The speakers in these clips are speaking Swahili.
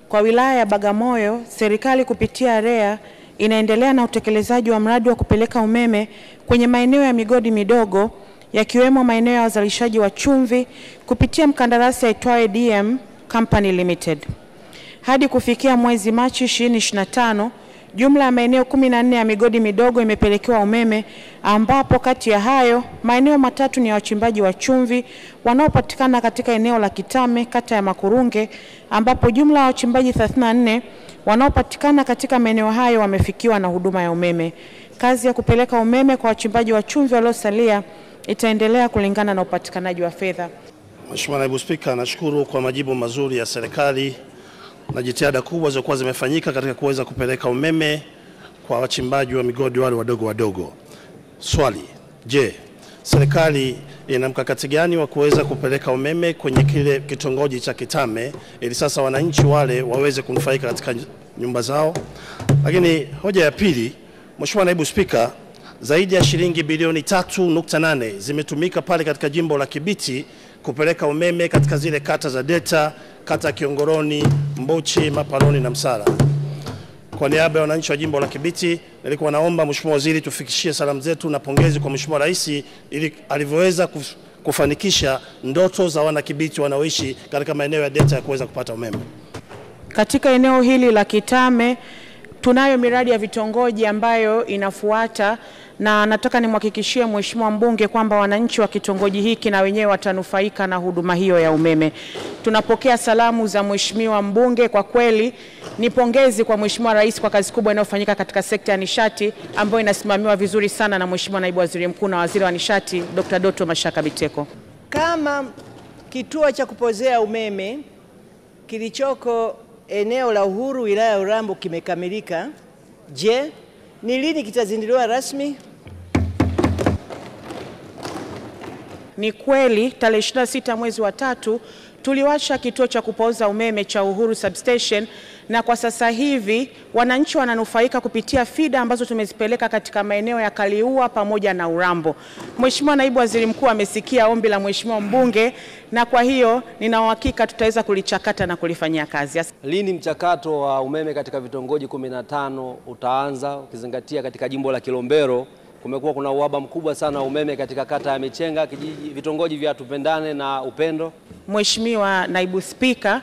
Kwa wilaya ya Bagamoyo, serikali kupitia REA inaendelea na utekelezaji wa mradi wa kupeleka umeme kwenye maeneo ya migodi midogo yakiwemo maeneo ya wazalishaji wa chumvi kupitia mkandarasi aitwaye DM Company Limited. Hadi kufikia mwezi Machi 2025, jumla ya maeneo 14 ya migodi midogo imepelekewa umeme, ambapo kati ya hayo maeneo 3 ni ya wachimbaji wa chumvi wanaopatikana katika eneo la Kitame, kata ya Makurunge, ambapo jumla ya wachimbaji 34 wanaopatikana katika maeneo hayo wamefikiwa na huduma ya umeme. Kazi ya kupeleka umeme kwa wachimbaji wa chumvi waliosalia itaendelea kulingana na upatikanaji wa fedha. Mheshimiwa Naibu Spika, nashukuru kwa majibu mazuri ya serikali na jitihada kubwa zilizokuwa zimefanyika katika kuweza kupeleka umeme kwa wachimbaji wa migodi wale wadogo. Swali, je, serikali ina mkakati gani wa kuweza kupeleka umeme kwenye kile kitongoji cha Kitame ili sasa wananchi wale waweze kunufaika katika nyumba zao? Lakini hoja ya pili, Mheshimiwa Naibu Spika, zaidi ya shilingi bilioni 3.8 zimetumika pale katika jimbo la Kibiti kupeleka umeme katika zile kata za Deta, kata Kiongoroni, Mbochi, Mapaloni na Msala. Kwa niaba ya wananchi wa jimbo la Kibiti, nilikuwa naomba Mheshimiwa Waziri tufikishie salamu zetu na pongezi kwa Mheshimiwa Rais ili alivyoweza kufanikisha ndoto za wana Kibiti wanaoishi katika maeneo ya Deta ya kuweza kupata umeme. Katika eneo hili la Kitame tunayo miradi ya vitongoji ambayo inafuata, na nataka nimhakikishie Mheshimiwa mbunge kwamba wananchi wa kitongoji hiki na wenyewe watanufaika na huduma hiyo ya umeme. Tunapokea salamu za Mheshimiwa mbunge. Kwa kweli ni pongezi kwa Mheshimiwa Rais kwa kazi kubwa inayofanyika katika sekta ya nishati ambayo inasimamiwa vizuri sana na Mheshimiwa Naibu Waziri Mkuu na Waziri wa Nishati Dr. Doto Mashaka Biteko. Kama kituo cha kupozea umeme kilichoko eneo la Uhuru wilaya ya Urambo kimekamilika, je, ni lini kitazinduliwa rasmi? Ni kweli tarehe 26 mwezi wa 3 tuliwasha kituo cha kupoza umeme cha Uhuru Substation, na kwa sasa hivi wananchi wananufaika kupitia fida ambazo tumezipeleka katika maeneo ya Kaliua pamoja na Urambo. Mheshimiwa Naibu Waziri Mkuu amesikia ombi la Mheshimiwa mbunge, na kwa hiyo nina uhakika tutaweza kulichakata na kulifanyia kazi. Lini mchakato wa umeme katika vitongoji 15 utaanza, ukizingatia katika jimbo la Kilombero kumekuwa kuna uhaba mkubwa sana wa umeme katika kata ya Michenga, vitongoji vya Tupendane na Upendo? Mheshimiwa Naibu Spika,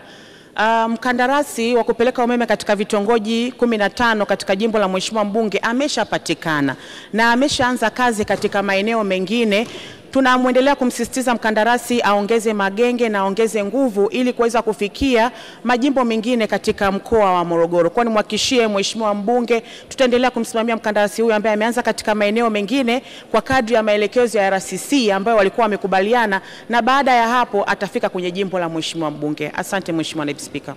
mkandarasi wa kupeleka umeme katika vitongoji 15 katika jimbo la Mheshimiwa mbunge ameshapatikana na ameshaanza kazi katika maeneo mengine. Tunamwendelea kumsisitiza mkandarasi aongeze magenge na aongeze nguvu ili kuweza kufikia majimbo mengine katika mkoa wa Morogoro. Kwa nimhakikishie Mheshimiwa mbunge tutaendelea kumsimamia mkandarasi huyu ambaye ameanza katika maeneo mengine kwa kadri ya maelekezo ya RCC ambayo walikuwa wamekubaliana, na baada ya hapo atafika kwenye jimbo la Mheshimiwa mbunge. Asante Mheshimiwa Naibu Spika.